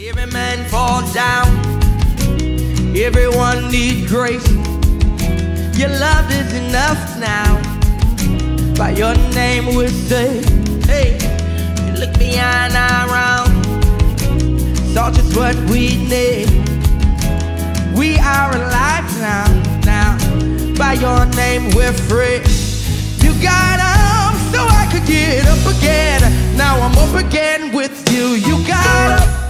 Every man falls down, everyone needs grace. Your love is enough now. By your name we're saved. Hey, you look behind our round, saw just what we need. We are alive now, by your name we're free. You got up so I could get up again. Now I'm up again with you. You got up